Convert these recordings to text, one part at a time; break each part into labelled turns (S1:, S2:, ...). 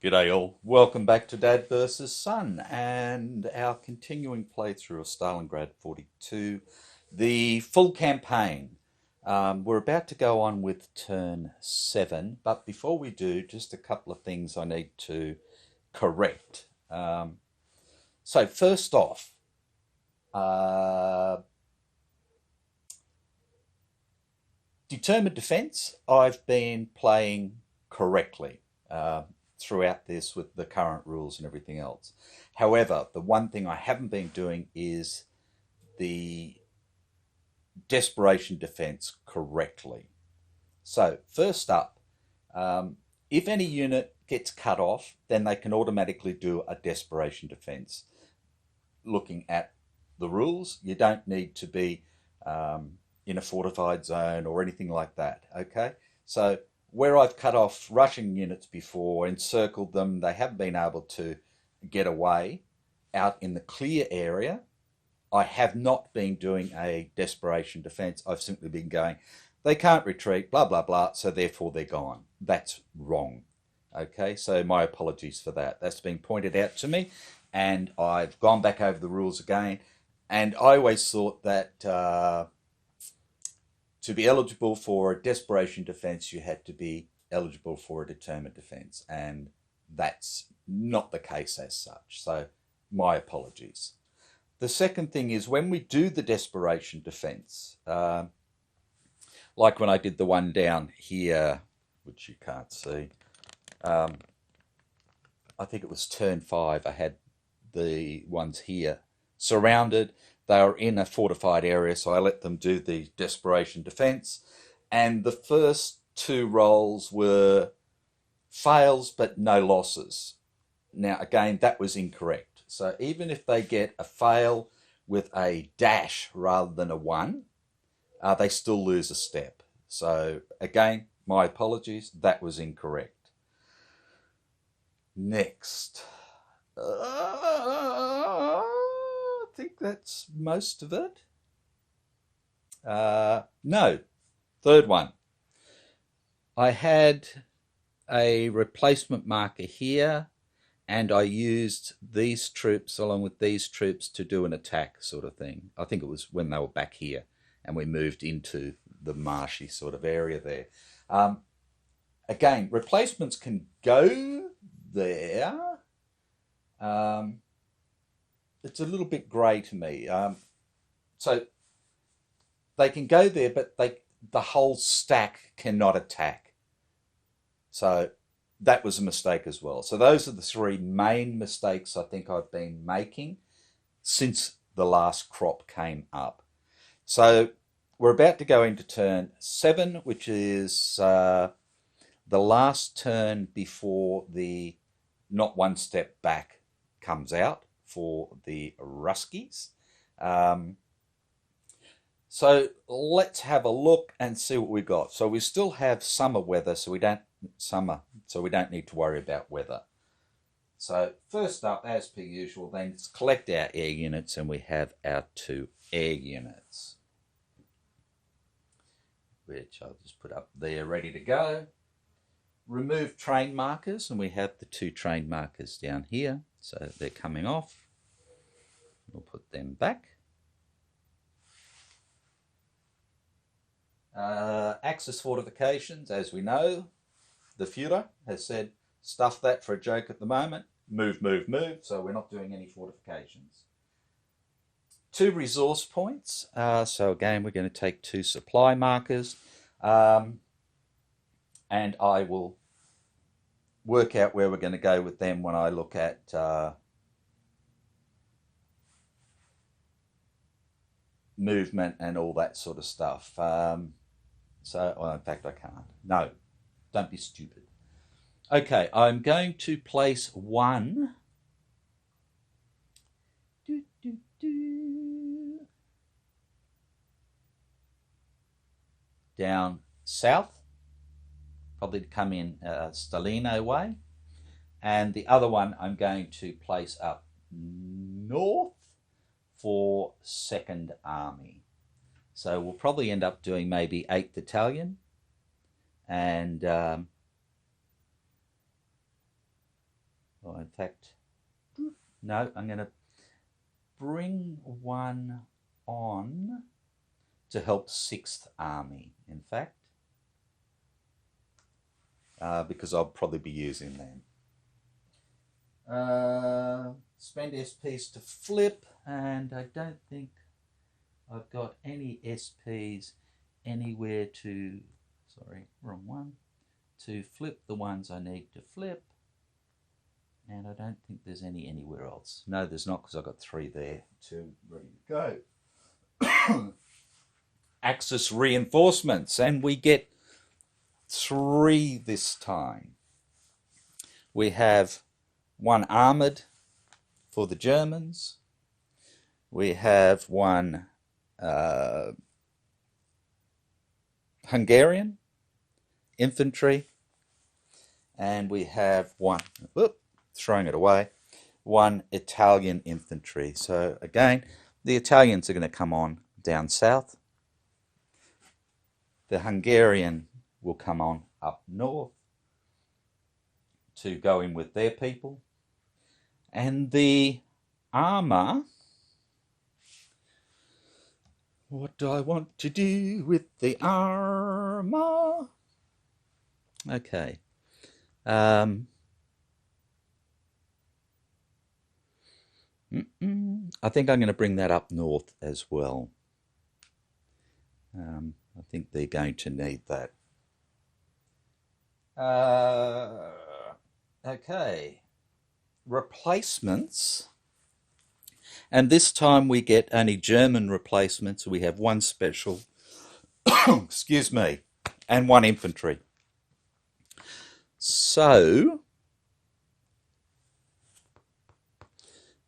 S1: G'day all, welcome back to Dad vs Son and our continuing playthrough of Stalingrad 42, the full campaign. We're about to go on with turn 7, but before we do, just a couple of things I need to correct. So first off, determined defense, I've been playing correctly throughout this with the current rules and everything else. However, the one thing I haven't been doing is the desperation defense correctly. So first up, if any unit gets cut off, then they can automatically do a desperation defense. Looking at the rules, you don't need to be in a fortified zone or anything like that, okay? So where I've cut off Russian units before, encircled them, they haven't been able to get away out in the clear area, I have not been doing a desperation defense. I've simply been going, they can't retreat, blah, blah, blah, so therefore they're gone. That's wrong. Okay, so my apologies for that. That's been pointed out to me, and I've gone back over the rules again, and I always thought that to be eligible for a desperation defense, you had to be eligible for a determined defense, and that's not the case as such. So my apologies. The second thing is when we do the desperation defense, like when I did the one down here, which you can't see, I think it was turn 5, I had the ones here surrounded. They were in a fortified area, so I let them do the desperation defense. And the first 2 rolls were fails, but no losses. Now, again, that was incorrect. So even if they get a fail with a dash rather than a 1, they still lose a step. So again, my apologies, that was incorrect. Next. I think that's most of it. No, third one. I had a replacement marker here, and I used these troops along with these troops to do an attack sort of thing. I think it was when they were back here, and we moved into the marshy sort of area there. Again, replacements can go there. It's a little bit grey to me. So they can go there, but the whole stack cannot attack. So that was a mistake as well. So those are the 3 main mistakes I think I've been making since the last crop came up. So we're about to go into turn 7, which is the last turn before the not one step back comes out for the Ruskies. So let's have a look and see what we got. So we still have summer weather, so we don't need to worry about weather. So first up, as per usual, then let's collect our air units, and we have our 2 air units, which I'll just put up there ready to go. Remove train markers, and we have the 2 train markers down here, so they're coming off. We'll put them back. Axis fortifications, as we know, the Fuhrer has said, stuff that for a joke at the moment. Move, move, move. So we're not doing any fortifications. 2 resource points. So again, we're going to take 2 supply markers. And I will work out where we're going to go with them when I look at movement and all that sort of stuff. Well, in fact, I can't. No, don't be stupid. Okay, I'm going to place 1. down south, probably to come in Stalino way. And the other one I'm going to place up north for 2nd Army. So we'll probably end up doing maybe 8th Battalion and well, in fact, no, I'm going to bring one on to help 6th Army, in fact, because I'll probably be using them. Spend SPs to flip, and I don't think I've got any SPs anywhere to, sorry, wrong one, to flip the ones I need to flip. And I don't think there's any anywhere else. No, there's not, because I've got 3 there, 2 ready to go. Axis reinforcements, and we get 3 this time. We have 1 armoured for the Germans. We have 1 Hungarian infantry, and we have 1, throwing it away, 1 Italian infantry. So again, the Italians are going to come on down south. The Hungarian will come on up north to go in with their people. And the armour, what do I want to do with the armour? Okay. I think I'm going to bring that up north as well. I think they're going to need that. Okay. Replacements. And this time we get only German replacements. We have 1 special, excuse me, and 1 infantry. So,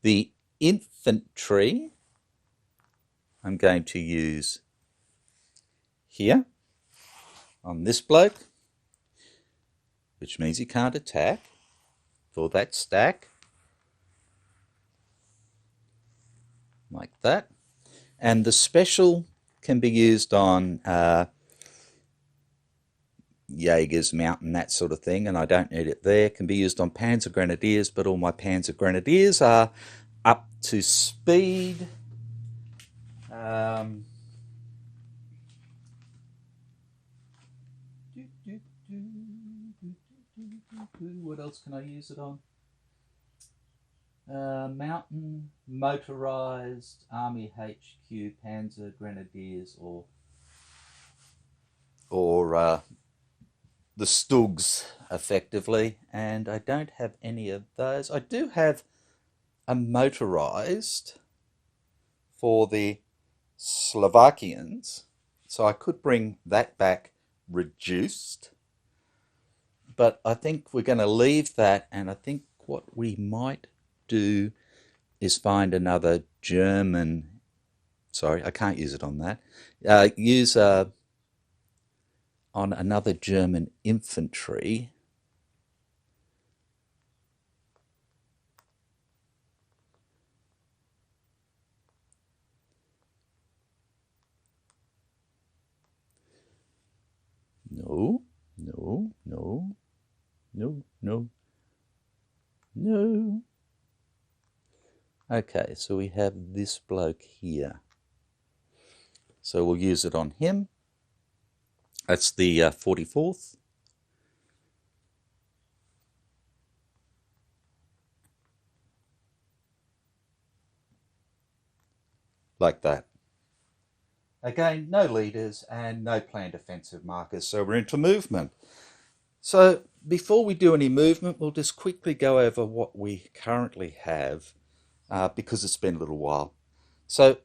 S1: the infantry I'm going to use here on this bloke, which means he can't attack for that stack, like that. And the special can be used on Jaeger's Mountain, that sort of thing, and I don't need it there. It can be used on Panzer Grenadiers, but all my Panzer Grenadiers are up to speed. What else can I use it on? Mountain, motorized, Army HQ, Panzer Grenadiers, or the Stugs, effectively. And I don't have any of those. I do have a motorized for the Slovakians, so I could bring that back reduced. But I think we're going to leave that, and I think what we might do is find another German, sorry, I can't use it on that, use on another German infantry. No, no, no, no, no, no. Okay, so we have this bloke here. So we'll use it on him. That's the 44th. Like that. Again, no leaders and no planned offensive markers, so we're into movement. So before we do any movement, we'll just quickly go over what we currently have, because it's been a little while. So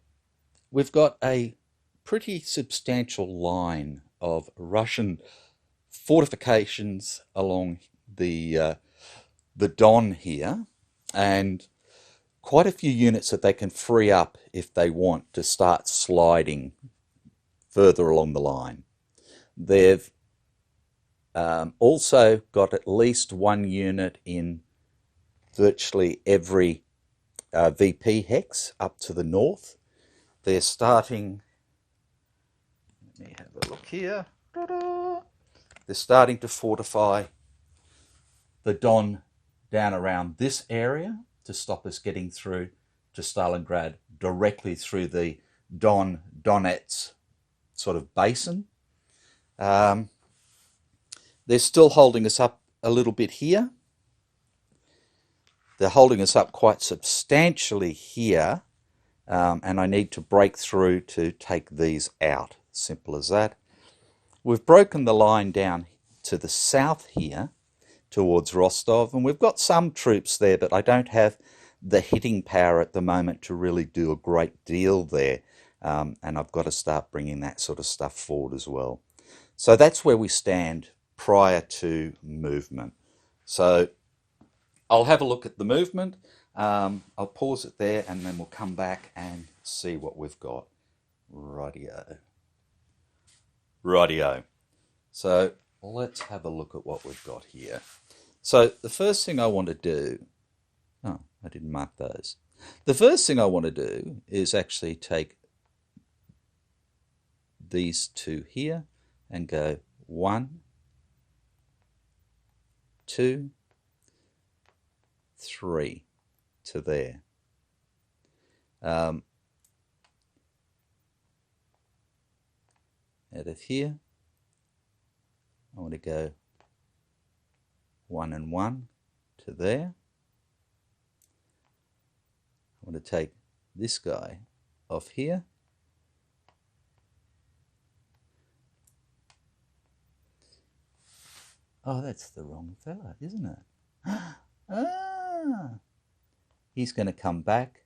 S1: we've got a pretty substantial line of Russian fortifications along the Don here, and quite a few units that they can free up if they want to start sliding further along the line. They've also got at least one unit in virtually every VP hex up to the north. They're starting, let me have a look here. They're starting to fortify the Don down around this area to stop us getting through to Stalingrad directly through the Donets sort of basin. They're still holding us up a little bit here. They're holding us up quite substantially here, and I need to break through to take these out. Simple as that. We've broken the line down to the south here towards Rostov, and we've got some troops there, but I don't have the hitting power at the moment to really do a great deal there, and I've got to start bringing that sort of stuff forward as well. So that's where we stand prior to movement. So I'll have a look at the movement. I'll pause it there, and then we'll come back and see what we've got. Rightio. So let's have a look at what we've got here. So the first thing I want to do, oh, I didn't mark those. The first thing I want to do is actually take these two here and go 1, 2, 3 to there. Out of here, I want to go 1 and 1 to there. I want to take this guy off here. Oh, that's the wrong fella, isn't it? Ah, he's going to come back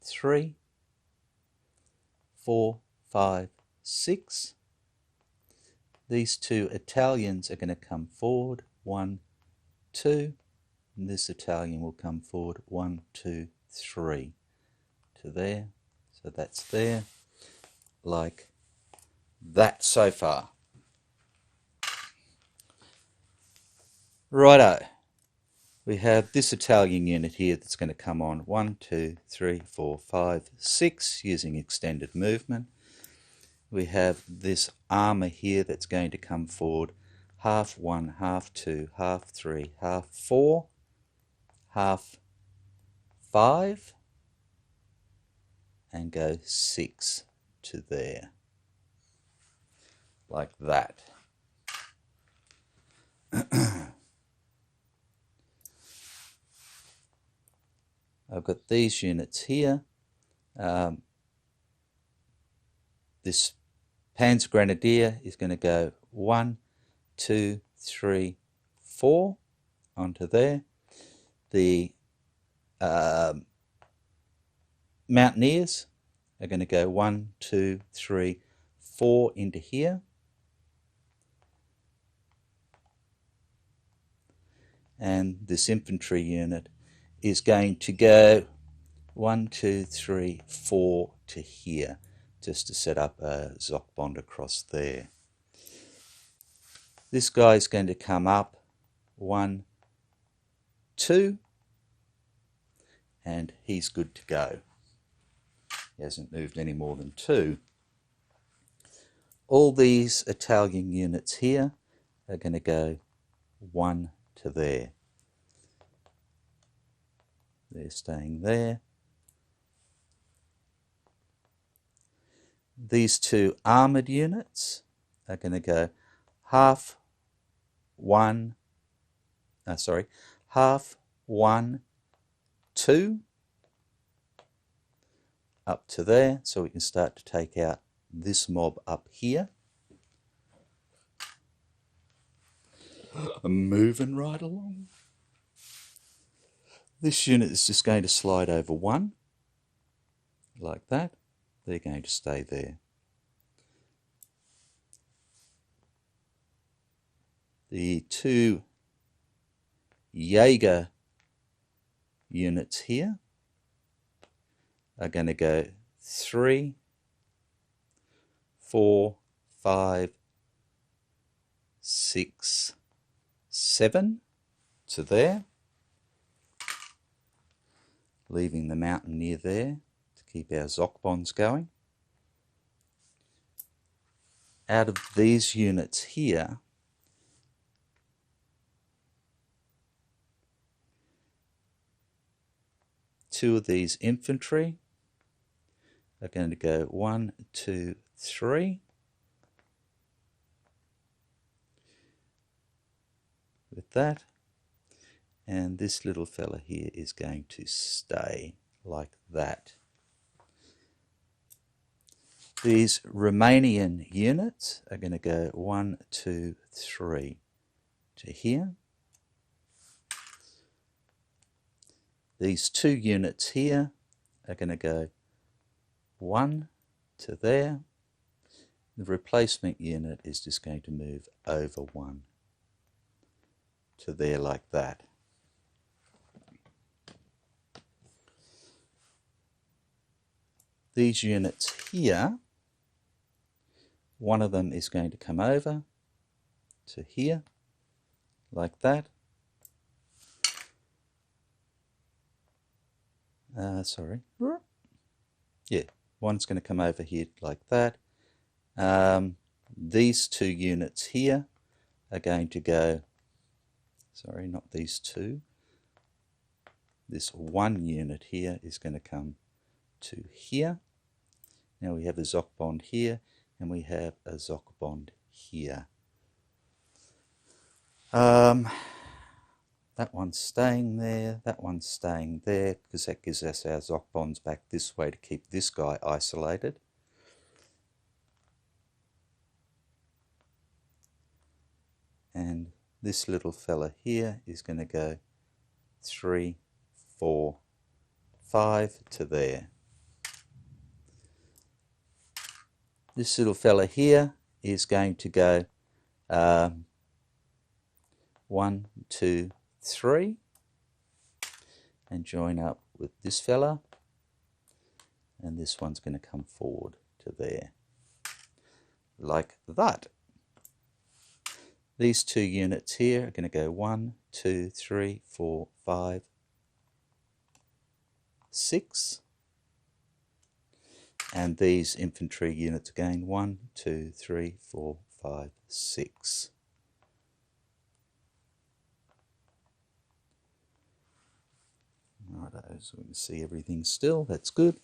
S1: 3, 4, 5, 6. These two Italians are going to come forward 1, 2, and this Italian will come forward 1, 2, 3 to there. So that's there, like that so far. Righto. We have this Italian unit here that's going to come on 1, 2, 3, 4, 5, 6 using extended movement. We have this armour here that's going to come forward half 1, half 2, half 3, half 4, half 5, and go 6 to there, like that. I've got these units here. This Panzer Grenadier is going to go 1, 2, 3, 4 onto there. The Mountaineers are going to go 1, 2, 3, 4 into here. And this infantry unit is going to go 1, 2, 3, 4 to here, just to set up a Zockbond across there. This guy is going to come up 1, 2, and he's good to go. He hasn't moved any more than 2. All these Italian units here are going to go 1 to there. They're staying there. These two armoured units are going to go half 1, 2 up to there, so we can start to take out this mob up here. I'm moving right along. This unit is just going to slide over 1, like that. They're going to stay there. The two Jaeger units here are going to go 3, 4, 5, 6, 7 to there, leaving the mountaineer there to keep our ZOC bonds going. Out of these units here, two of these infantry are going to go 1, 2, 3 with that, and this little fella here is going to stay like that. These Romanian units are going to go 1, 2, 3 to here. These two units here are going to go 1 to there. The replacement unit is just going to move over 1 to there like that. These units here, one of them is going to come over to here like that. Yeah, one's going to come over here like that. These two units here are going to go, sorry, not these two. This one unit here is going to come to here. Now we have a ZOC bond here, and we have a ZOC bond here. That one's staying there, that one's staying there, because that gives us our ZOC bonds back this way to keep this guy isolated. And this little fella here is going to go 3, 4, 5 to there. This little fella here is going to go 1, 2, 3 and join up with this fella, and this one's going to come forward to there like that. These two units here are going to go 1, 2, 3, 4, 5, 6, and these infantry units again 1, 2, 3, 4, 5, 6. Righto, so we can see everything still, that's good.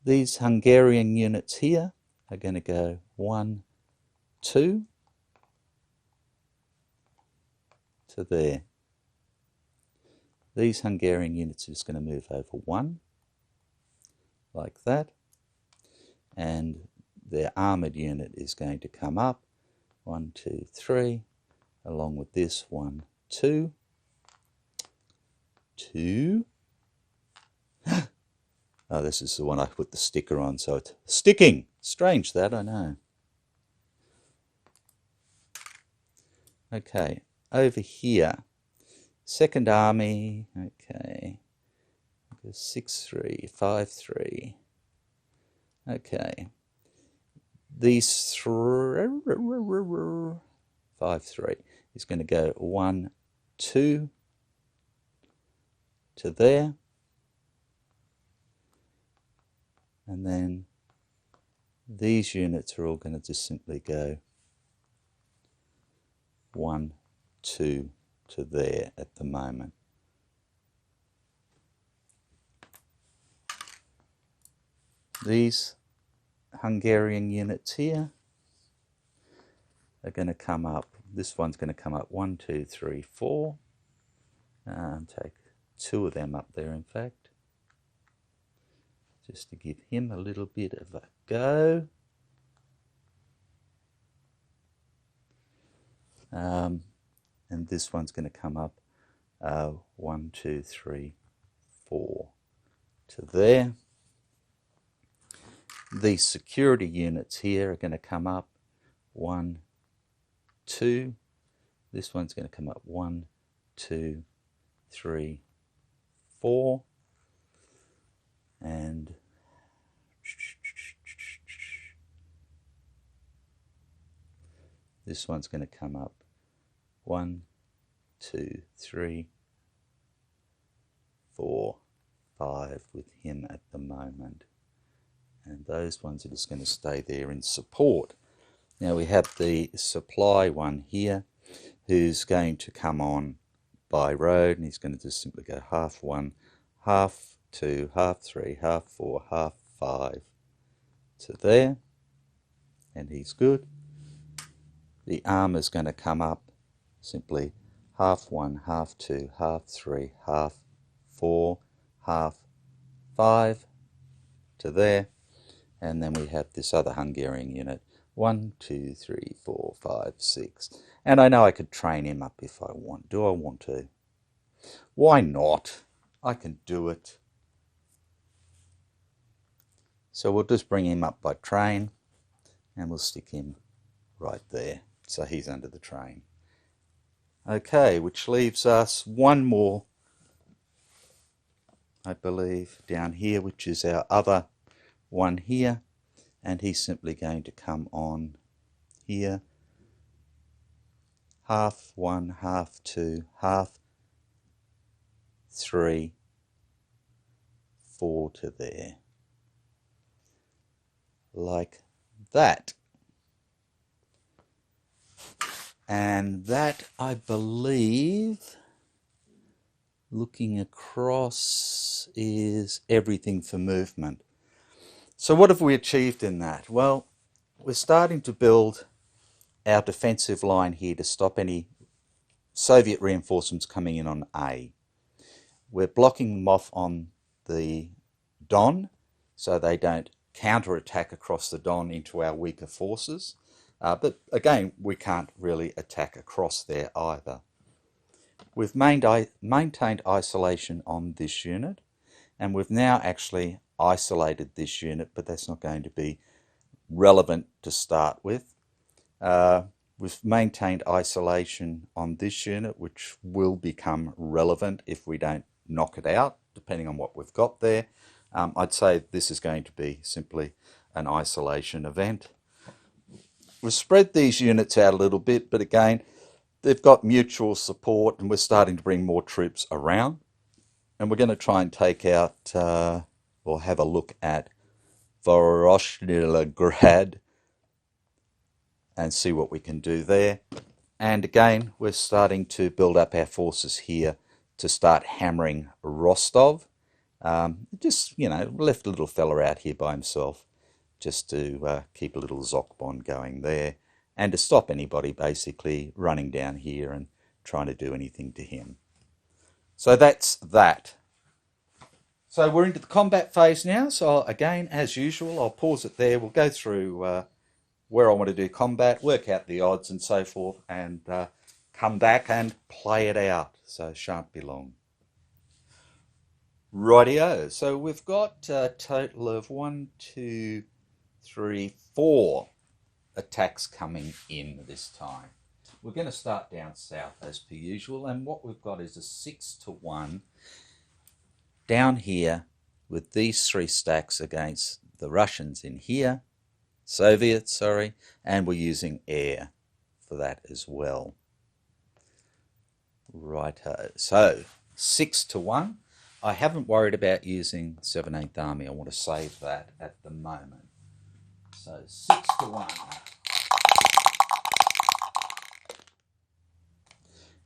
S1: These Hungarian units here are going to go 1, 2 to there. These Hungarian units are just going to move over 1 like that, and their armoured unit is going to come up 1, 2, 3 along with this 1, 2, 2. Oh, this is the one I put the sticker on, so it's sticking. Strange that, I know. Okay, over here, Second Army, okay, 6, 3, 5, 3. Okay, these 5, 3 is going to go 1, 2 to there, and then these units are all going to just simply go 1, 2 to there at the moment. These Hungarian units here are going to come up, this one's going to come up 1, 2, 3, 4, take 2 of them up there in fact, just to give him a little bit of a go. And this one's going to come up 1, 2, 3, 4 to there. These security units here are going to come up 1, 2. This one's going to come up 1, 2, 3, 4. And this one's going to come up 1, 2, 3, 4, 5 with him at the moment. And those ones are just going to stay there in support. Now we have the supply one here who's going to come on by road, and he's going to just simply go half 1, half 2, half 3, half 4, half 5 to there, and he's good. The armour's going to come up simply half 1, half 2, half 3, half 4, half 5 to there, and then we have this other Hungarian unit 1, 2, 3, 4, 5, 6. And I know I could train him up if I want. Do I want to? Why not? I can do it. So we'll just bring him up by train, and we'll stick him right there. So he's under the train. Okay, which leaves us one more, I believe, down here, which is our other one here. And he's simply going to come on here. Half 1, half 2, half 3, 4 to there. Like that. And that, I believe, looking across, is everything for movement. So what have we achieved in that? Well, we're starting to build our defensive line here to stop any Soviet reinforcements coming in on A. We're blocking them off on the Don so they don't counterattack across the Don into our weaker forces. But again, we can't really attack across there either. We've maintained isolation on this unit, and we've now actually isolated this unit, but that's not going to be relevant to start with. We've maintained isolation on this unit, which will become relevant if we don't knock it out, depending on what we've got there. I'd say this is going to be simply an isolation event. We've spread these units out a little bit, but again, they've got mutual support, and we're starting to bring more troops around. And we're going to try and take out, or have a look at, Stalingrad and see what we can do there. And again, we're starting to build up our forces here to start hammering Rostov. Just, left a little fella out here by himself just to keep a little Zokbon going there, and to stop anybody basically running down here and trying to do anything to him. So that's that. So we're into the combat phase now. So again, as usual, I'll pause it there. We'll go through where I want to do combat, work out the odds and so forth, and come back and play it out. So shan't be long. Rightio. So we've got a total of 1, 2, 3, 4 attacks coming in this time. We're going to start down south as per usual, and what we've got is a 6-1 down here with these 3 stacks against the Russians in here, Soviets, sorry, and we're using air for that as well. Righto, so 6-1. I haven't worried about using 17th Army. I want to save that at the moment. So 6-1.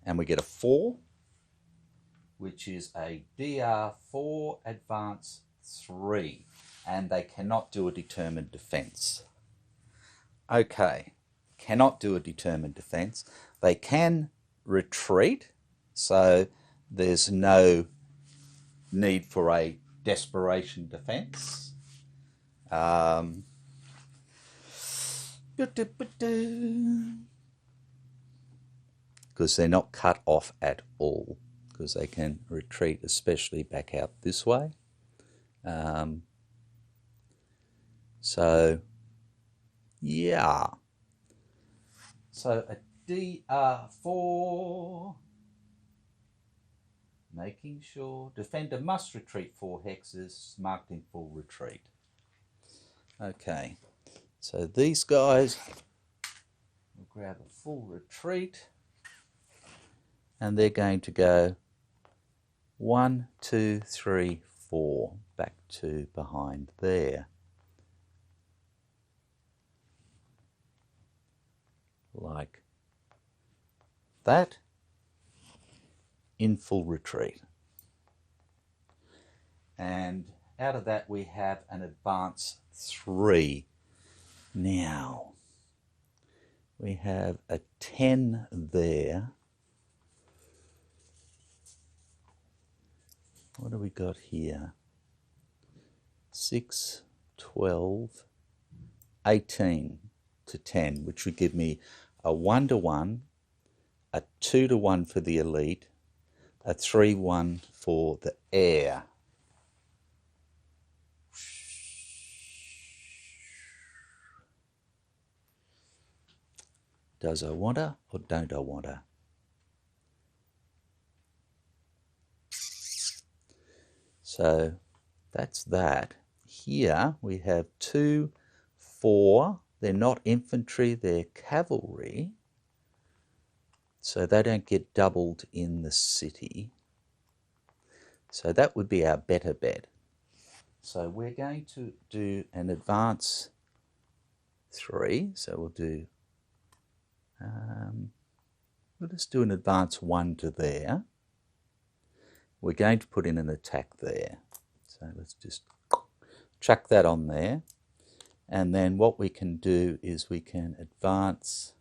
S1: And we get a 4, which is a DR4 advance 3. And they cannot do a determined defense. Okay, cannot do a determined defense. They can retreat, so there's no need for a desperation defense. Because they're not cut off at all, because they can retreat, especially back out this way. So, yeah. So a DR4, making sure defender must retreat 4 hexes, marked in full retreat. Okay, so these guys, we've grab a full retreat, and they're going to go 1, 2, 3, 4 back to behind there. Like that, in full retreat. And out of that we have an advance 3. Now, we have a 10 there. What do we got here? 6, 12, 18 to 10, which would give me a 1-to-1, a 2-to-1 for the elite, a 3-1 for the air. Does I wanna or don't I wanna? So that's that. Here we have 2, 4. They're not infantry, they're cavalry. So they don't get doubled in the city. So that would be our better bet. So we're going to do an advance 3. So we'll do, we'll just do an advance 1 to there. We're going to put in an attack there. So let's just chuck that on there. And then what we can do is we can advance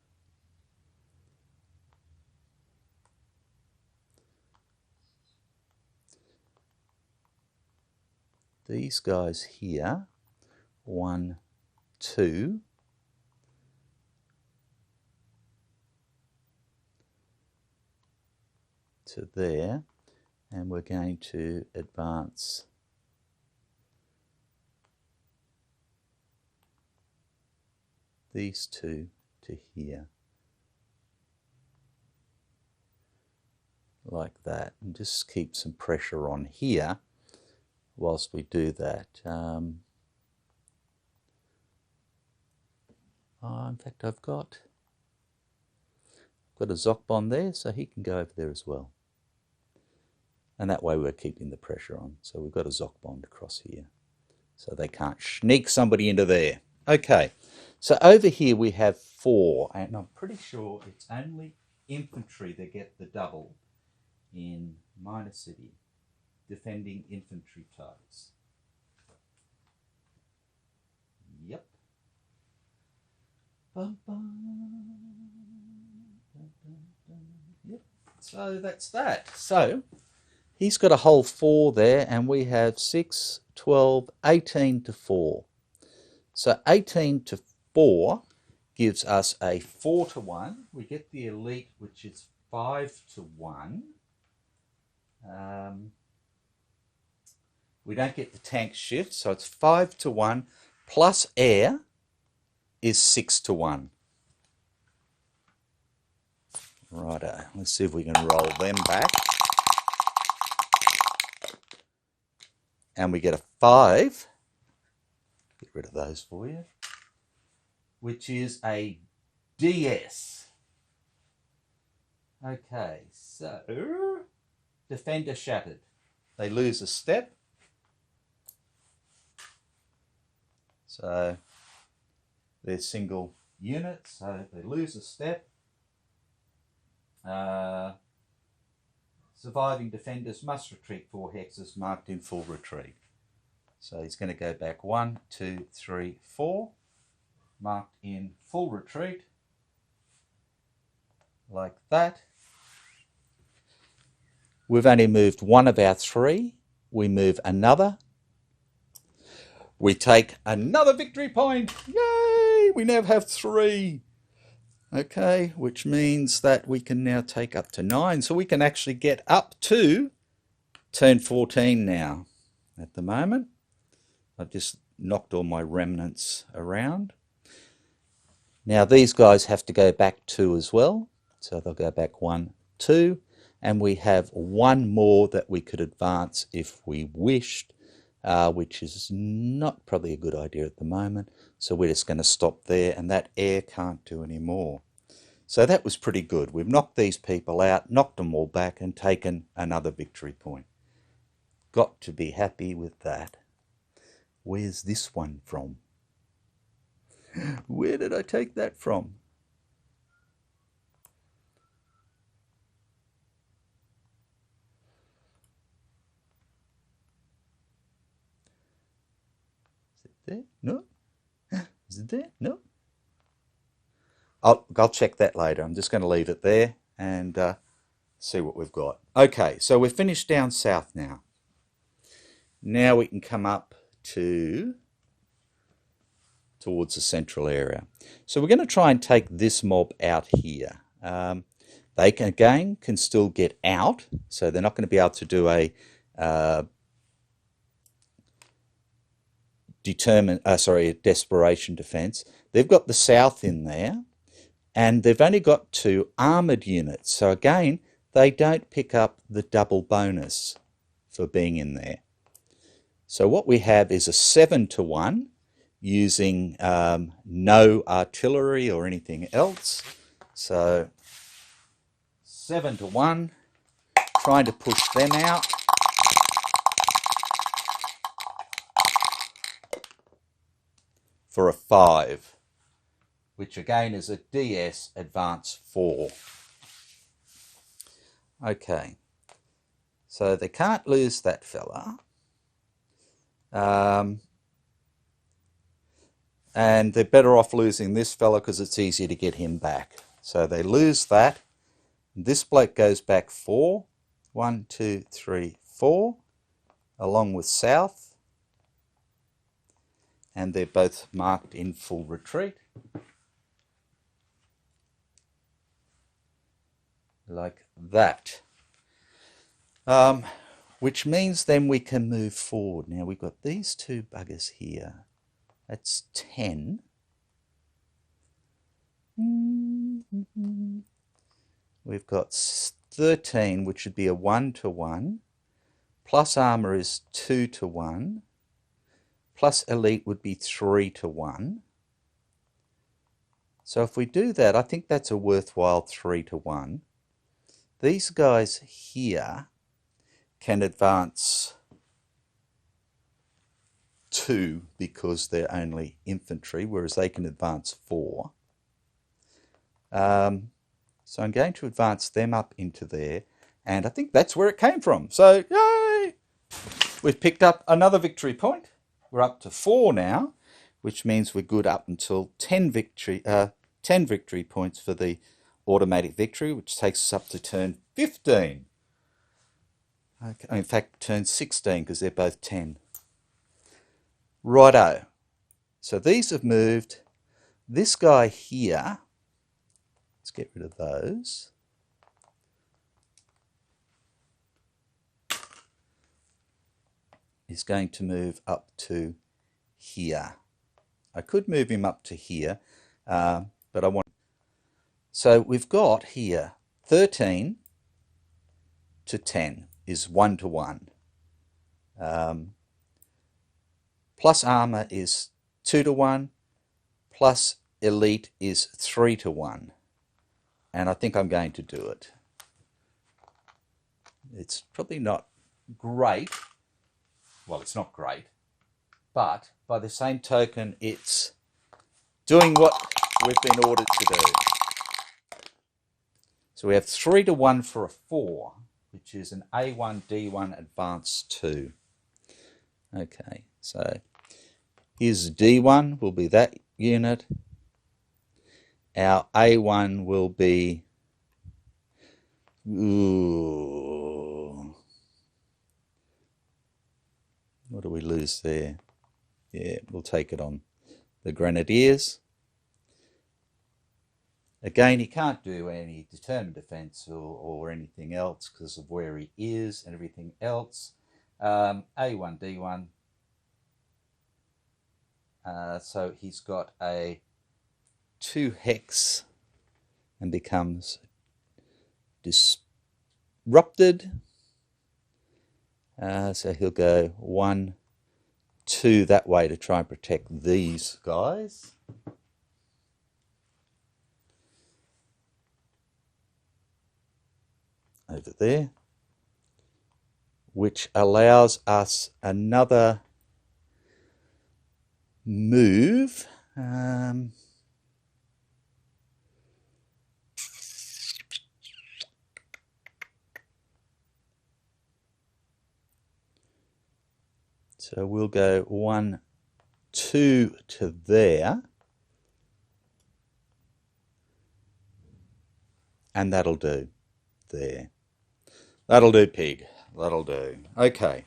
S1: these guys here, 1, 2, to there, and we're going to advance these 2 to here, like that, and just keep some pressure on here whilst we do that. In fact, I've got a Zokbon there, so he can go over there as well. And that way we're keeping the pressure on. So we've got a Zokbon across here, so they can't sneak somebody into there. Okay, so over here we have 4, and I'm pretty sure it's only infantry that get the double in Minor City, defending infantry types. Yep. Bum, bum. Yep. So that's that. So he's got a whole 4 there, and we have 6, 12, 18 to 4. So 18 to 4 gives us a 4-to-1. We get the elite, which is 5-to-1. We don't get the tank shift, so it's 5-to-1 plus air is 6-to-1. Righto, let's see if we can roll them back. And we get a 5. Get rid of those for you. Which is a DS. Okay, so defender shattered. They lose a step. So they're single units, so they lose a step. Surviving defenders must retreat 4 hexes marked in full retreat. So he's going to go back 1, 2, 3, 4, marked in full retreat, like that. We've only moved 1 of our 3. We move another. We take another victory point. Yay! We now have 3. Okay, which means that we can now take up to 9. So we can actually get up to turn 14 now. At the moment, I've just knocked all my remnants around. Now these guys have to go back 2 as well. So they'll go back 1, 2. And we have 1 more that we could advance if we wished, which is not probably a good idea at the moment. So we're just going to stop there, and that air can't do any more. So that was pretty good. We've knocked these people out, knocked them all back, and taken another victory point. Got to be happy with that. Where's this one from? Where did I take that from? Is it there? No. Is it there? No. I'll check that later. I'm just going to leave it there and see what we've got. Okay, so we're finished down south now. Now we can come up towards the central area. So we're going to try and take this mob out here. They can still get out, so they're not going to be able to do a desperation defense. They've got the south in there, and they've only got 2 armoured units. So again, they don't pick up the double bonus for being in there. So what we have is a 7-to-1 using no artillery or anything else. So 7-to-1, trying to push them out. For a 5, which again is a DS advance 4. Okay, so they can't lose that fella. And they're better off losing this fella because it's easier to get him back. So they lose that. This bloke goes back 4. 1, 2, 3, 4, along with south. And they're both marked in full retreat. Like that. Which means then we can move forward. Now we've got these 2 buggers here. That's 10. We've got 13, which would be a 1-to-1. Plus armour is 2-to-1. Plus elite would be 3-to-1. So if we do that, I think that's a worthwhile 3-to-1. These guys here can advance 2 because they're only infantry, whereas they can advance 4. So I'm going to advance them up into there, and I think that's where it came from. So, yay! We've picked up another victory point. We're up to 4 now, which means we're good up until 10 victory points for the automatic victory, which takes us up to turn 15. Okay, in fact, turn 16, because they're both 10. Righto. So these have moved. This guy here, let's get rid of those. Is going to move up to here. I could move him up to here, but I want... So we've got here 13 to 10 is 1-to-1. Plus armour is 2-to-1. Plus elite is 3-to-1. And I think I'm going to do it. It's probably not great. Well, it's not great. But by the same token, it's doing what we've been ordered to do. So we have 3-to-1 for a 4, which is an A1, D1, Advance 2. Okay, so here's D1, will be that unit. Our A1 will be... Ooh. What do we lose there? Yeah, we'll take it on the Grenadiers. Again, he can't do any determined defence or anything else because of where he is and everything else. A1, D1. So he's got a 2 hex and becomes disrupted. So he'll go 1, 2 that way to try and protect these guys. over there, which allows us another move. So we'll go 1, 2 to there. And that'll do. There. That'll do, pig. That'll do. Okay.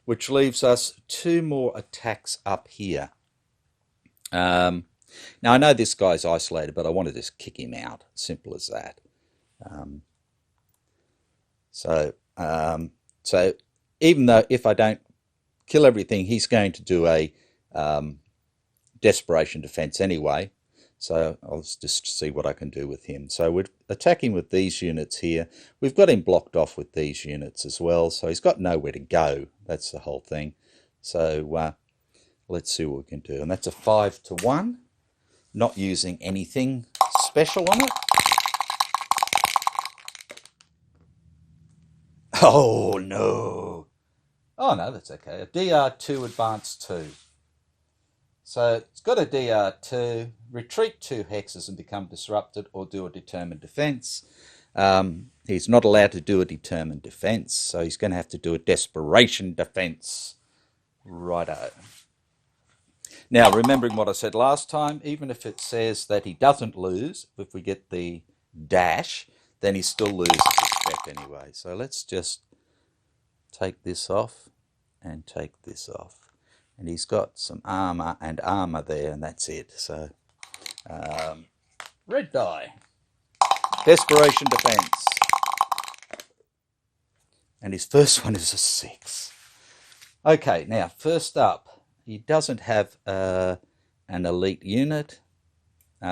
S1: Which leaves us 2 more attacks up here. Now, I know this guy's isolated, but I want to just kick him out. Simple as that. So even though if I don't kill everything, he's going to do a desperation defense anyway. So I'll just see what I can do with him. So we're attacking with these units here. We've got him blocked off with these units as well. So he's got nowhere to go. That's the whole thing. So let's see what we can do. And that's a 5 to 1. Not using anything special on it. Oh, no. Oh, no, that's okay. A DR2 advance 2. So it's got a DR2, retreat 2 hexes and become disrupted, or do a determined defense. He's not allowed to do a determined defense, so he's going to have to do a desperation defense. Righto. Now, remembering what I said last time, even if it says that he doesn't lose, if we get the dash, then he still loses his spec anyway. So let's just take this off and take this off. And he's got some armour and armour there, and that's it. So, red die. Desperation defense. And his first one is a 6. Okay, now, first up, he doesn't have an elite unit.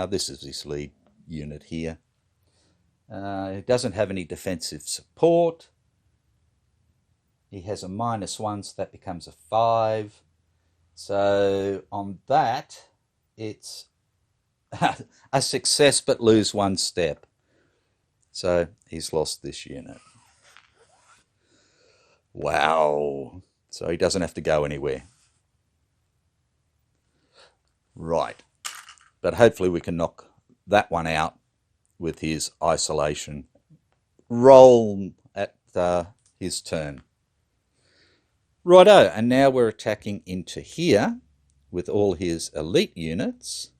S1: This is his lead unit here. He doesn't have any defensive support. He has a -1, so that becomes a 5. So on that, it's a success but lose 1 step. So he's lost this unit. Wow. So he doesn't have to go anywhere. Right. But hopefully we can knock that one out with his isolation. Roll at his turn. Righto, and now we're attacking into here with all his elite units,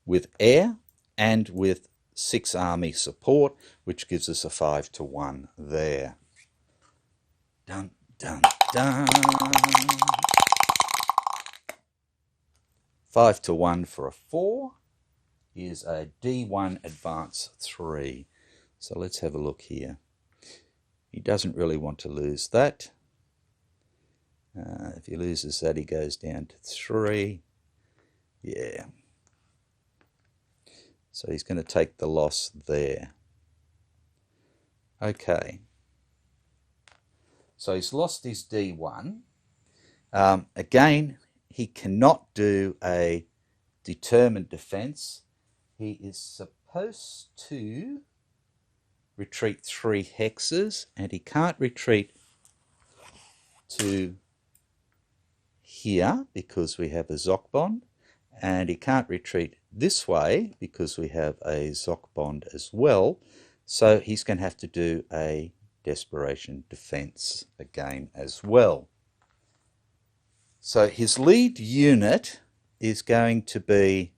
S1: with air and with 6 army support, which gives us a 5 to 1 there. Dun, dun, dun. 5 to 1 for a 4 is a D1 advance 3. So let's have a look here. He doesn't really want to lose that. If he loses that, he goes down to 3. Yeah. So he's going to take the loss there. Okay. So he's lost his D1. Again, he cannot do a determined defense. He is supposed to retreat 3 hexes, and he can't retreat to here because we have a Zoc bond, and he can't retreat this way because we have a Zoc bond as well. So he's going to have to do a desperation defense again as well. So his lead unit is going to be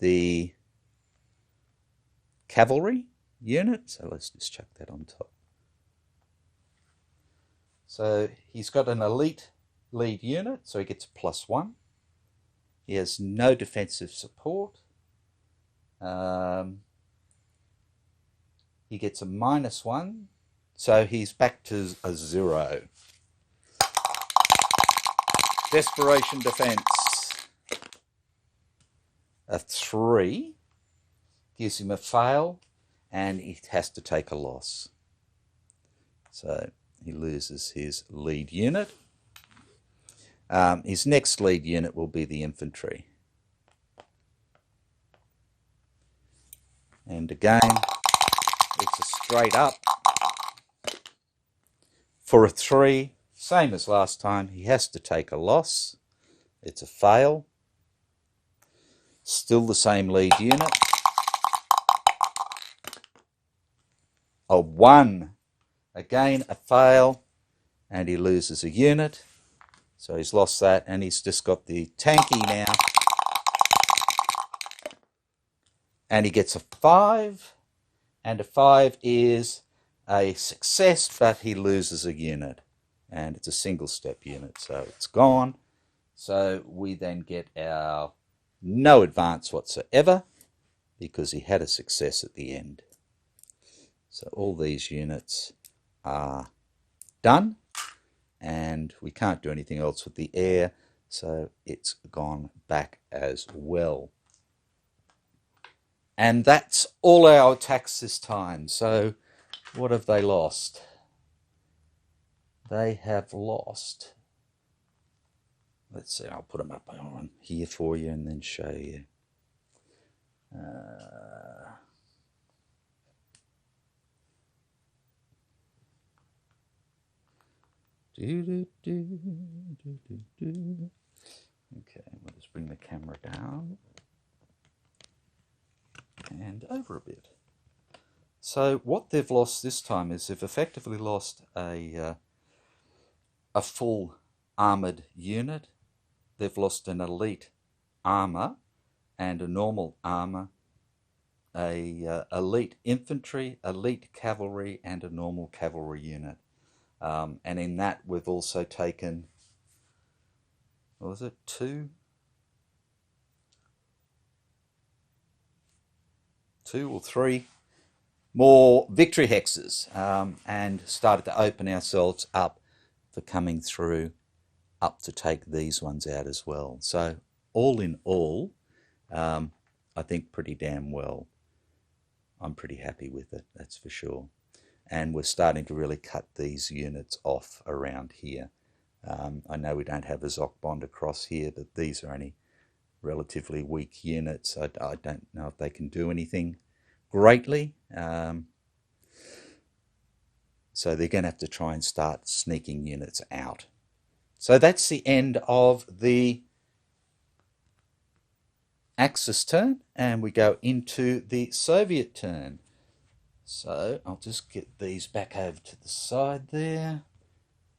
S1: the cavalry unit. So let's just chuck that on top. So he's got an elite lead unit, so he gets a +1. He has no defensive support. He gets a -1, so he's back to a 0. Desperation defense. A 3 gives him a fail, and he has to take a loss. So he loses his lead unit. His next lead unit will be the infantry. And again, it's a straight up. For a 3, same as last time, he has to take a loss. It's a fail. Still the same lead unit. A 1. Again, a fail. And he loses a unit. So he's lost that, and he's just got the tanky now. And he gets a 5. And a 5 is a success, but he loses a unit. And it's a single step unit, so it's gone. So we then get our no advance whatsoever because he had a success at the end. So all these units are done, and we can't do anything else with the air, so it's gone back as well. And that's all our attacks this time. So what have they lost? They have lost, let's see, I'll put them up on here for you and then show you. Okay, we'll just bring the camera down and over a bit. So what they've lost this time is they've effectively lost a full armoured unit. They've lost an elite armour and a normal armour, a elite infantry, elite cavalry, and a normal cavalry unit. And in that we've also taken, what was it, 2 or 3 more victory hexes, and started to open ourselves up for coming through up to take these ones out as well. So all in all, I think pretty damn well. I'm pretty happy with it, that's for sure. And we're starting to really cut these units off around here. I know we don't have a Zoc bond across here, but these are only relatively weak units. I don't know if they can do anything greatly. So they're going to have to try and start sneaking units out. So that's the end of the Axis turn, and we go into the Soviet turn. So I'll just get these back over to the side there.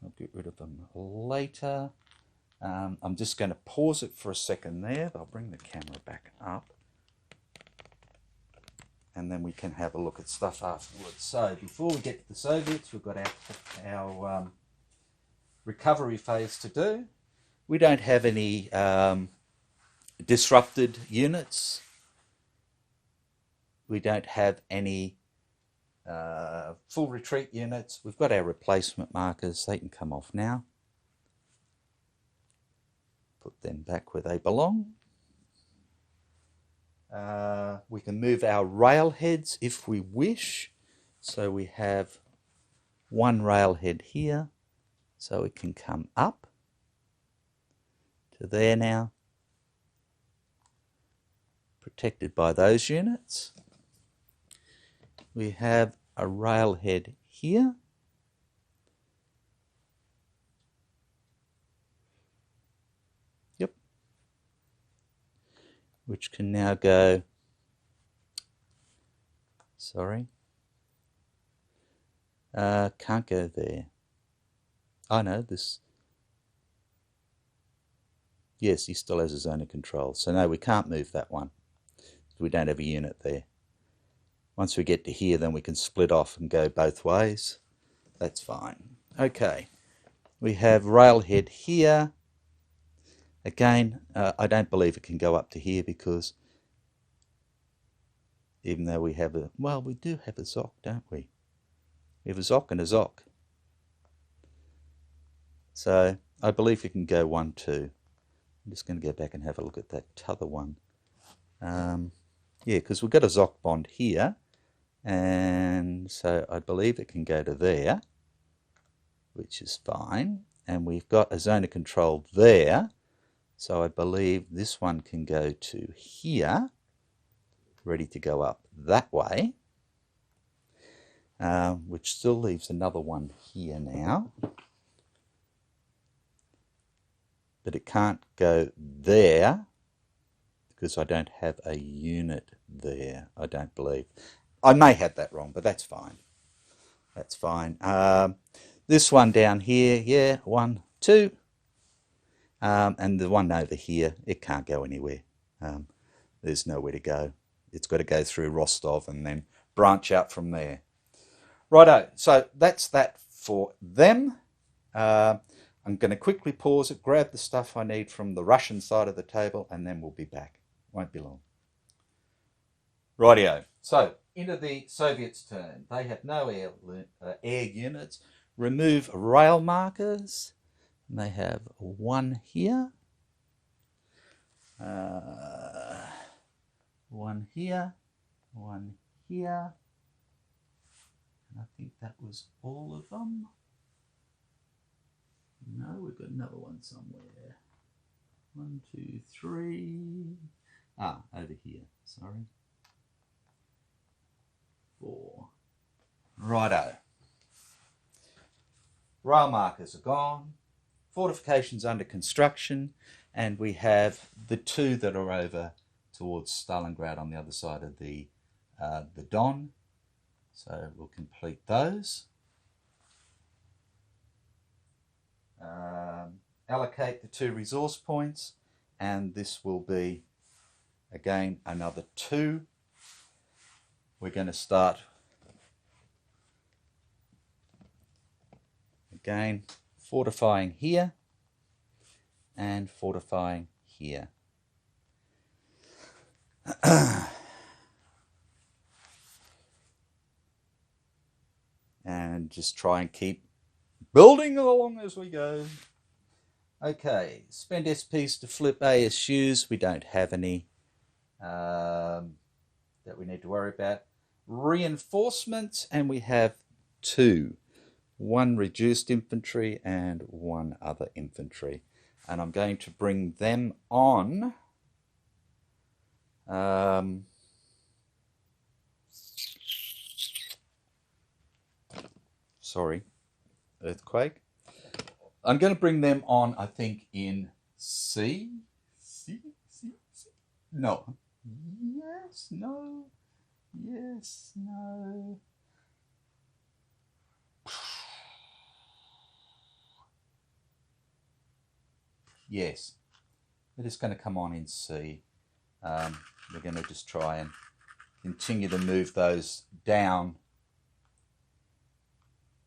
S1: I'll get rid of them later. I'm just going to pause it for a second there. I'll bring the camera back up, and then we can have a look at stuff afterwards. So before we get to the Soviets, we've got our recovery phase to do. We don't have any disrupted units. We don't have any full retreat units. We've got our replacement markers. They can come off now. Put them back where they belong. We can move our railheads if we wish. So we have one railhead here, so it can come up to there now, protected by those units. We have a railhead here. Yep. Which can now go, sorry, can't go there. Oh no, this, yes, he still has his zone of control. So no, we can't move that one. We don't have a unit there. Once we get to here, then we can split off and go both ways. That's fine. Okay, we have railhead here. Again, I don't believe it can go up to here because even though we have a, well, we do have a Zoc, don't we? We have a Zoc and a Zoc. So I believe it can go 1, 2. I'm just going to go back and have a look at that t'other one. Yeah, because we've got a Zoc bond here. And so I believe it can go to there, which is fine. And we've got a zone of control there. So I believe this one can go to here, ready to go up that way. which still leaves another one here now. But it can't go there because I don't have a unit there, I don't believe. I may have that wrong, but that's fine. That's fine. This one down here, yeah, 1, 2. And the one over here, it can't go anywhere. There's nowhere to go. It's got to go through Rostov and then branch out from there. Righto, so that's that for them. I'm going to quickly pause it, grab the stuff I need from the Russian side of the table, and then we'll be back. Won't be long. Rightio. So, into the Soviets' turn. They have no air units. Remove rail markers. And they have one here. One here. One here. And I think that was all of them. No, we've got another one somewhere. 1, 2, 3. Over here. Sorry. 4. Righto. Rail markers are gone. Fortifications under construction. And we have the 2 that are over towards Stalingrad on the other side of the Don. So we'll complete those. Allocate the 2 resource points, and this will be again another 2. We're going to start again fortifying here and fortifying here. And just try and keep building along as we go. Okay, spend SPs to flip ASUs. We don't have any that we need to worry about. Reinforcements, and we have 2. 1 reduced infantry and 1 other infantry. And I'm going to bring them on. Sorry, earthquake. I'm going to bring them on, I think, in C. C? No. Yes, no. Yes, no. Yes. We're just going to come on in C. We're going to just try and continue to move those down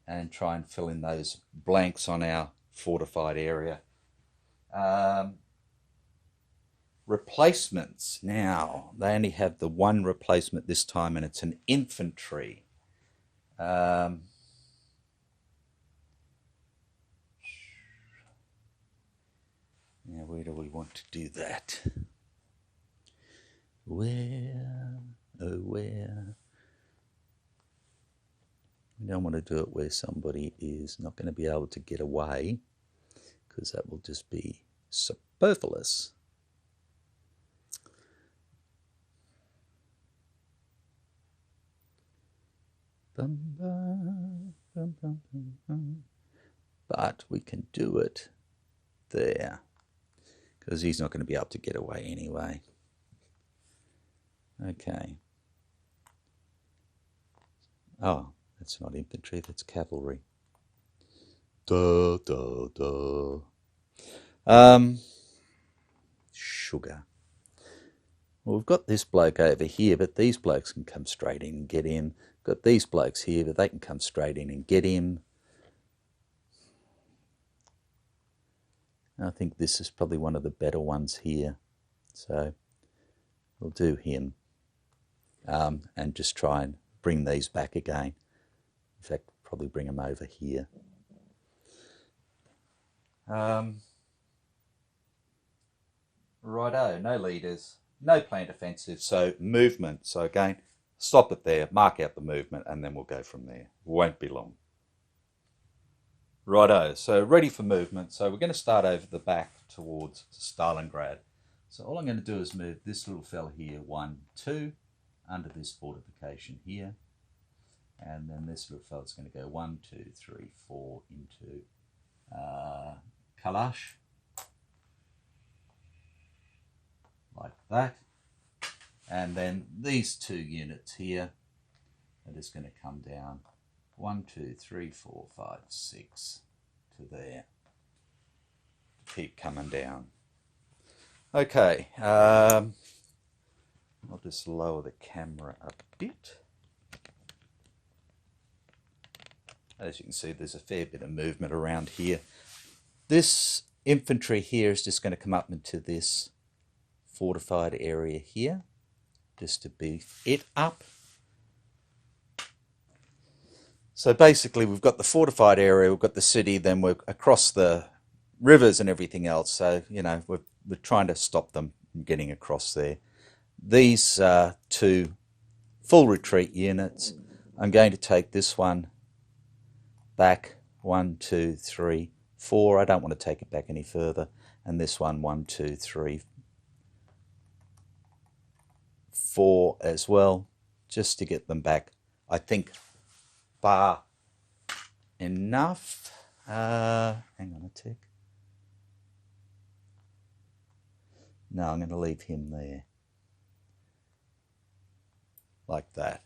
S1: and try and fill in those blanks on our fortified area. Replacements. Now, they only have the 1 replacement this time, and it's an infantry. Now, where do we want to do that? Where? Oh, where? We don't want to do it where somebody is not going to be able to get away, because that will just be superfluous. But we can do it there, because he's not going to be able to get away anyway. Okay. Oh, that's not infantry, that's cavalry. Sugar. Well, we've got this bloke over here, but these blokes can come straight in and get him. We've got these blokes here, but they can come straight in and get him. I think this is probably one of the better ones here. So we'll do him and just try and bring these back again. In fact, probably bring them over here. Righto, no leaders, no planned offensive, so movement. So again, stop it there, mark out the movement, and then we'll go from there. Won't be long. Righto, so ready for movement. So we're going to start over the back towards Stalingrad. So all I'm going to do is move this little fella here, 1, 2, under this fortification here. And then this little fella's going to go 1, 2, 3, 4 into Kalash, like that. And then these two units here are just going to come down 1, 2, 3, 4, 5, 6 to there. Keep coming down. Okay, I'll just lower the camera a bit. As you can see, there's a fair bit of movement around here. This infantry here is just going to come up into this fortified area here, just to beef it up. So basically we've got the fortified area, we've got the city, then we're across the rivers and everything else. So, you know, we're trying to stop them from getting across there. These two full retreat units, I'm going to take this one back 1, 2, 3, 4. I don't want to take it back any further. And this one 1, 2, 3, 4 as well, just to get them back, I think, far enough. Hang on a tick. No, I'm going to leave him there. Like that.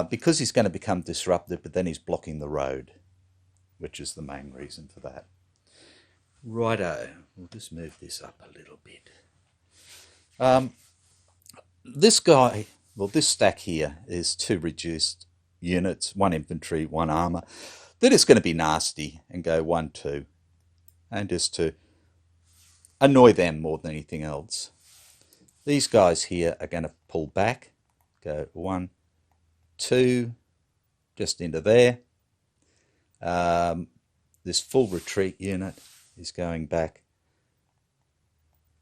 S1: Because he's going to become disruptive, but then he's blocking the road, which is the main reason for that. Righto, we'll just move this up a little bit. This guy, well, this stack here is 2 reduced units, 1 infantry, 1 armour. They're just going to be nasty and go 1, 2, and just to annoy them more than anything else. These guys here are going to pull back, go 1, 2, just into there. This full retreat unit is going back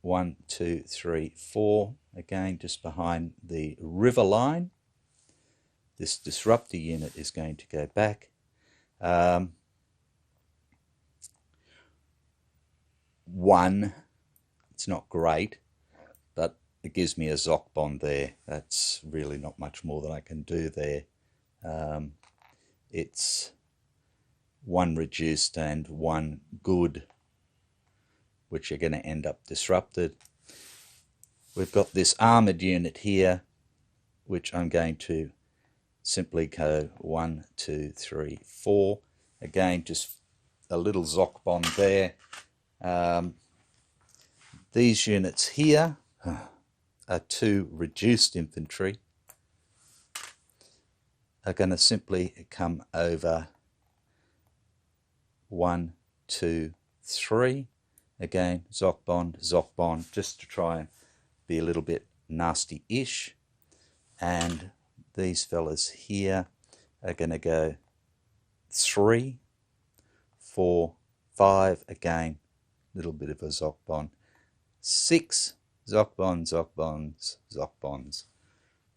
S1: 1, 2, 3, 4, again just behind the river line. This disruptor unit is going to go back. 1, it's not great, but it gives me a Zoc bond there. That's really not much more than I can do there. It's 1 reduced and 1 good, which are going to end up disrupted. We've got this armoured unit here, which I'm going to simply go 1, 2, 3, 4. Again, just a little Zoc bond there. These units here are 2 reduced infantry, are going to simply come over 1, 2, 3. Again, Zoc bond, just to try and be a little bit nasty-ish. And these fellas here are going to go 3, 4, 5. Again, little bit of a Zoc bond. 6, Zoc bonds,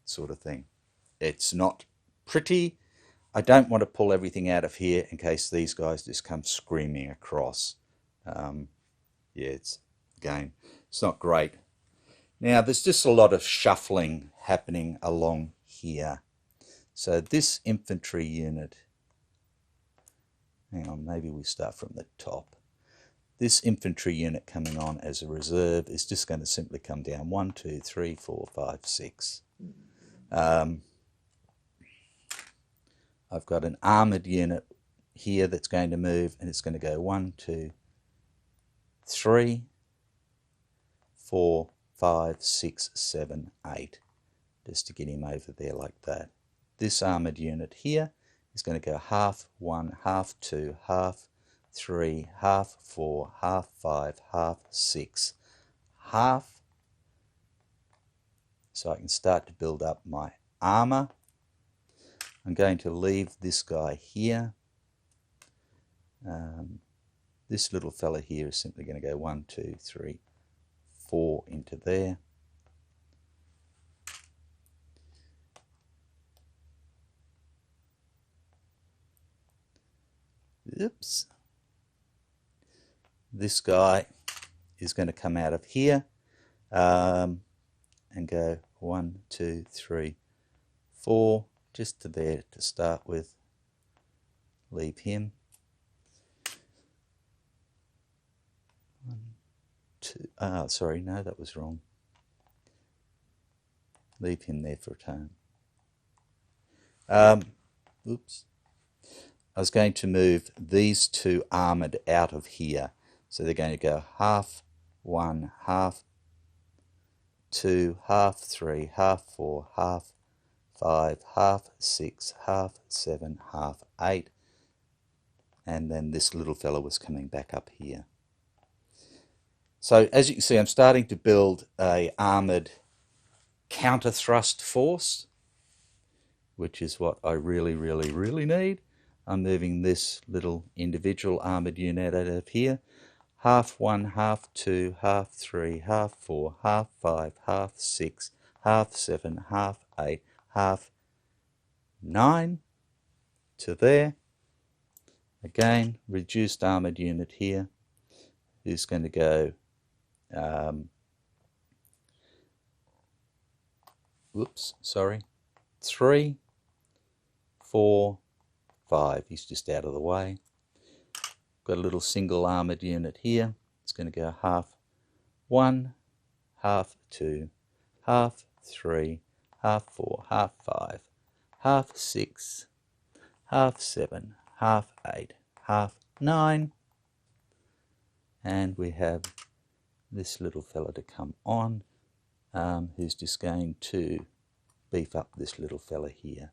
S1: sort of thing. It's not pretty. I don't want to pull everything out of here in case these guys just come screaming across. Yeah, it's not great. Now, there's just a lot of shuffling happening along here. So this infantry unit, hang on, maybe we start from the top. This infantry unit coming on as a reserve is just going to simply come down 1, 2, 3, 4, 5, 6. I've got an armoured unit here that's going to move, and it's going to go 1, 2, 3, 4, 5, 6, 7, 8, just to get him over there like that. This armoured unit here is going to go half 1, half 2, half 3, half 4, half 5, half 6, half. So I can start to build up my armour. I'm going to leave this guy here. This little fella here is simply going to go 1, 2, 3, 4 into there. Oops. This guy is going to come out of here and go 1, 2, 3, 4 just to there to start with. Leave him. 1, 2. Sorry, no, that was wrong. Leave him there for a time. Oops. I was going to move these 2 armoured out of here. So they're going to go half 1, half 2, half 3, half 4, half 5, half 6, half 7, half 8. And then this little fella was coming back up here. So as you can see, I'm starting to build a armoured counter thrust force, which is what I really, really, really need. I'm moving this little individual armoured unit out of here. Half 1, half 2, half 3, half 4, half 5, half 6, half 7, half 8, half 9 to there. Again, reduced armoured unit here, who's going to go, whoops, sorry, 3, 4, 5. He's just out of the way. Got a little single armoured unit here. It's going to go half 1, half 2, half 3, half 4, half 5, half 6, half 7, half 8, half 9. And we have this little fella to come on, who's just going to beef up this little fella here.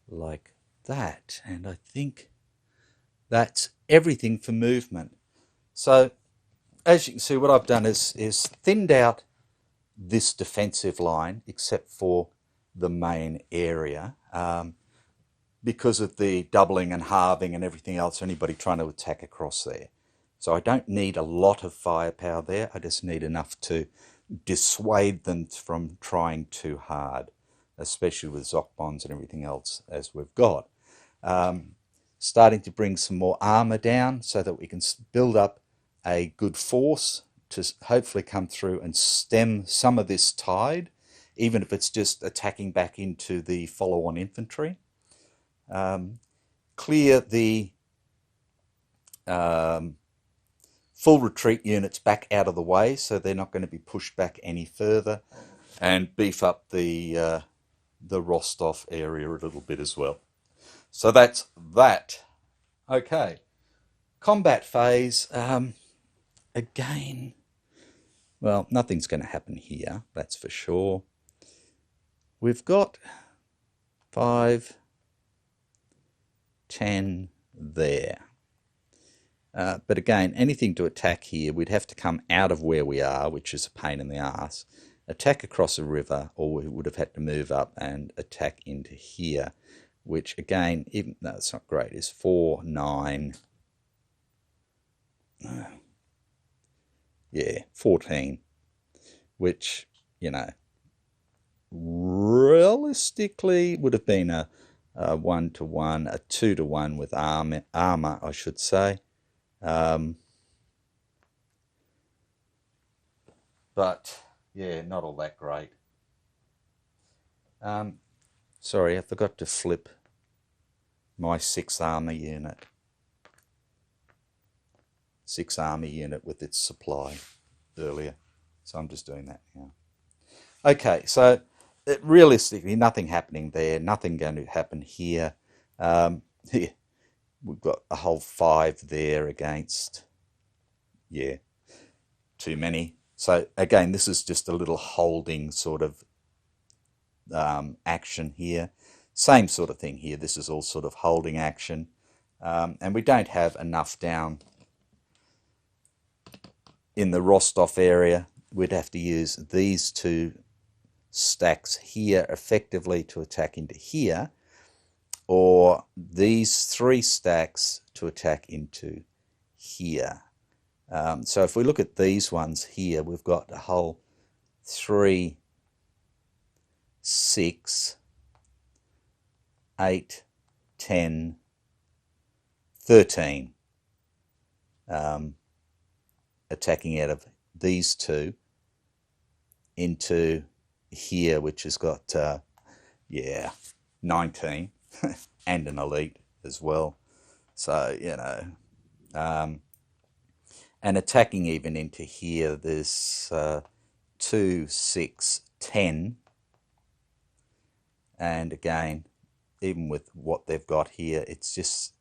S1: Like that. And I think that's everything for movement. So as you can see, what I've done is thinned out this defensive line except for the main area, because of the doubling and halving and everything else, anybody trying to attack across there. So I don't need a lot of firepower there. I just need enough to dissuade them from trying too hard, especially with Zoc bonds and everything else as we've got. Starting to bring some more armour down so that we can build up a good force to hopefully come through and stem some of this tide, even if it's just attacking back into the follow-on infantry. Clear the full retreat units back out of the way so they're not going to be pushed back any further, and beef up the Rostov area a little bit as well. So that's that. Okay, combat phase. Again, well, nothing's going to happen here, that's for sure. We've got 5, 10 there. But again, anything to attack here, we'd have to come out of where we are, which is a pain in the arse, attack across a river, or we would have had to move up and attack into here, which again, even though it's not great, is 4, 9, yeah, 14, which, you know, realistically would have been a 1-to-1, a 2-to-1 with armor, I should say. But yeah, not all that great. Sorry, I forgot to flip my 6 armor unit. 6 armor unit with its supply earlier. So I'm just doing that now. Okay, so realistically, nothing happening there. Nothing going to happen here. We've got a whole 5 there against, yeah, too many. So again, this is just a little holding sort of action here. Same sort of thing here. This is all sort of holding action. And we don't have enough down in the Rostov area. We'd have to use these 2 stacks here effectively to attack into here, or these 3 stacks to attack into here. So if we look at these ones here, we've got a whole 3, 6, 8, 10, 13 attacking out of these 2. into here, which has got, 19 and an elite as well. So, and attacking even into here, there's 2, 6, 10. And again, even with what they've got here, it's just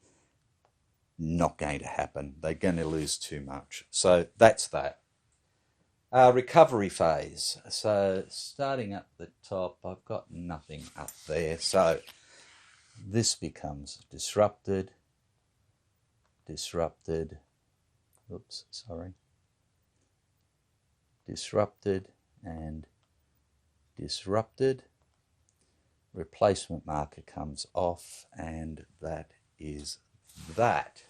S1: not going to happen. They're going to lose too much. So that's that. Recovery phase. So starting at the top, I've got nothing up there. So this becomes disrupted. Disrupted, and disrupted. Replacement marker comes off, and that is that.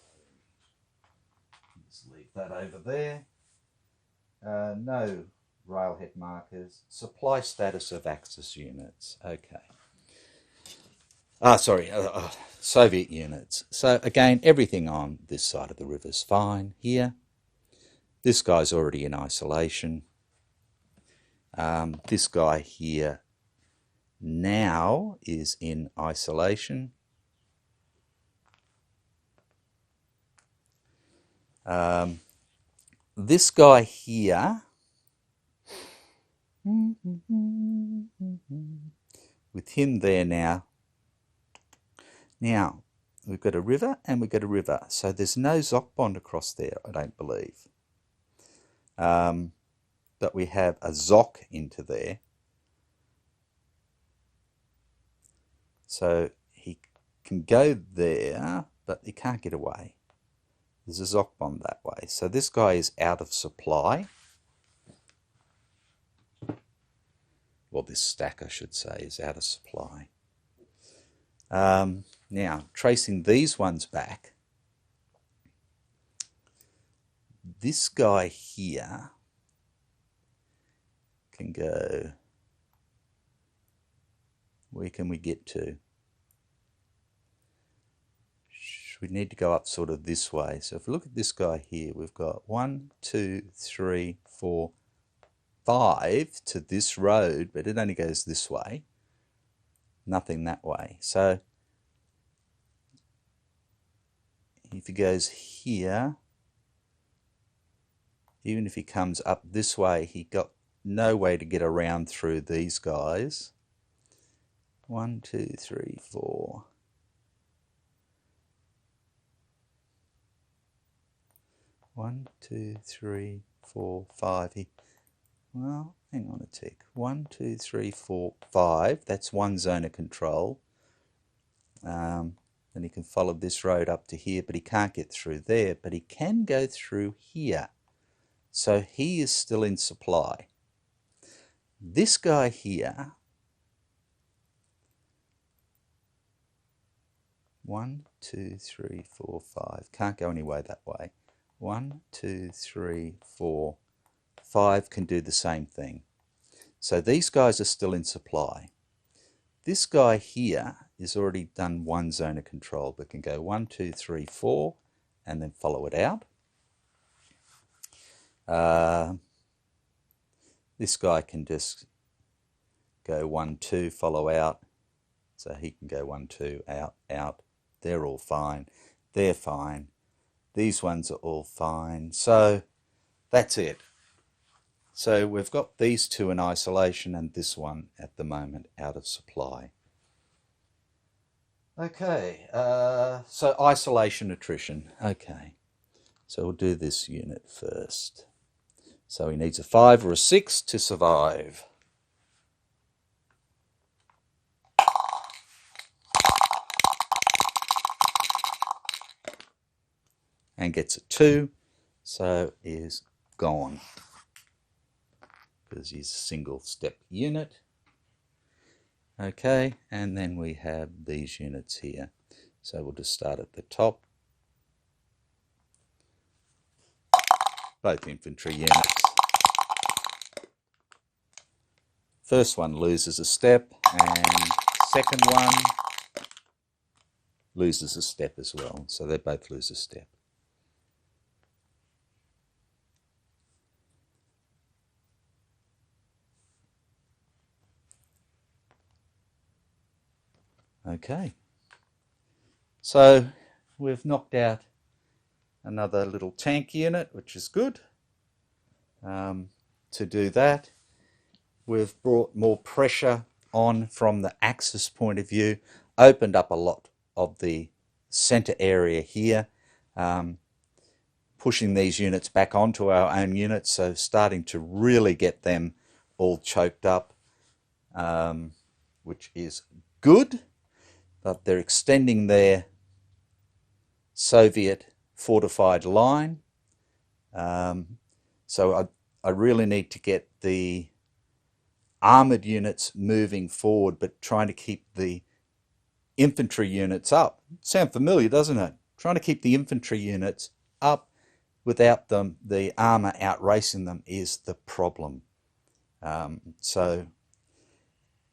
S1: Just leave that over there. No railhead markers. Supply status of Axis units. Okay. Soviet units. So again, everything on this side of the river is fine here. This guy's already in isolation. This guy here now is in isolation. This guy here, with him there now. Now, we've got a river and we've got a river. So there's no Zoc bond across there, I don't believe. But we have a Zoc into there. So he can go there, but he can't get away. There's a Zoc bond that way. So this guy is out of supply. Well, this stack, I should say, is out of supply. Now, tracing these ones back, this guy here can go, where can we get to? We need to go up sort of this way. So if we look at this guy here, we've got 1, 2, 3, 4, 5 to this road, but it only goes this way. Nothing that way. So if he goes here, even if he comes up this way, he got no way to get around through these guys. 1, 2, 3, 4. 1, 2, 3, 4, 5. Well, hang on a tick. 1, 2, 3, 4, 5. That's one zone of control. Then he can follow this road up to here, but he can't get through there. But he can go through here. So he is still in supply. This guy here, 1, 2, 3, 4, 5. Can't go any way that way. 1, 2, 3, 4, 5 can do the same thing. So these guys are still in supply. This guy here is already done one zone of control, but can go 1, 2, 3, 4, and then follow it out. This guy can just go 1, 2, follow out. So he can go 1, 2, out, out. They're all fine. They're fine. These ones are all fine. So that's it. So we've got these two in isolation and this one at the moment out of supply. Okay, so isolation attrition. Okay, so we'll do this unit first. So he needs a 5 or a 6 to survive. And gets a 2, so is gone. Because he's a single step unit. Okay, and then we have these units here. So we'll just start at the top. Both infantry units. First one loses a step, and second one loses a step as well. So they both lose a step. Okay, so we've knocked out another little tank unit, which is good. To do that, we've brought more pressure on from the Axis point of view, opened up a lot of the center area here, pushing these units back onto our own units, so starting to really get them all choked up, which is good, but they're extending their Soviet fortified line. So I really need to get the armoured units moving forward, but trying to keep the infantry units up. Sound familiar, doesn't it? Trying to keep the infantry units up without them, the armour outracing them is the problem.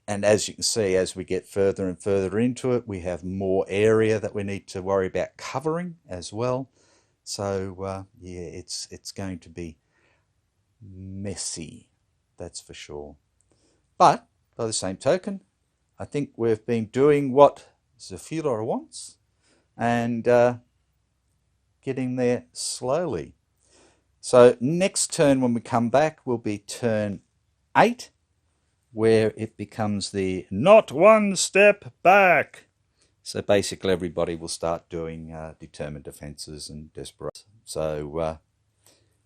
S1: And as you can see, as we get further and further into it, we have more area that we need to worry about covering as well. So yeah, it's going to be messy, that's for sure. But by the same token, I think we've been doing what the Fuhrer wants and getting there slowly. So next turn when we come back will be turn 8, where it becomes the not one step back. So basically everybody will start doing determined defences and desperate. So,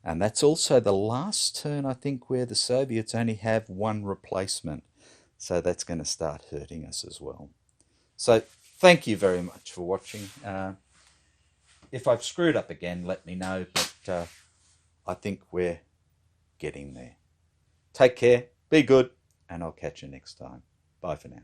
S1: and that's also the last turn, I think, where the Soviets only have one replacement. So that's going to start hurting us as well. So thank you very much for watching. If I've screwed up again, let me know, but I think we're getting there. Take care, be good, and I'll catch you next time. Bye for now.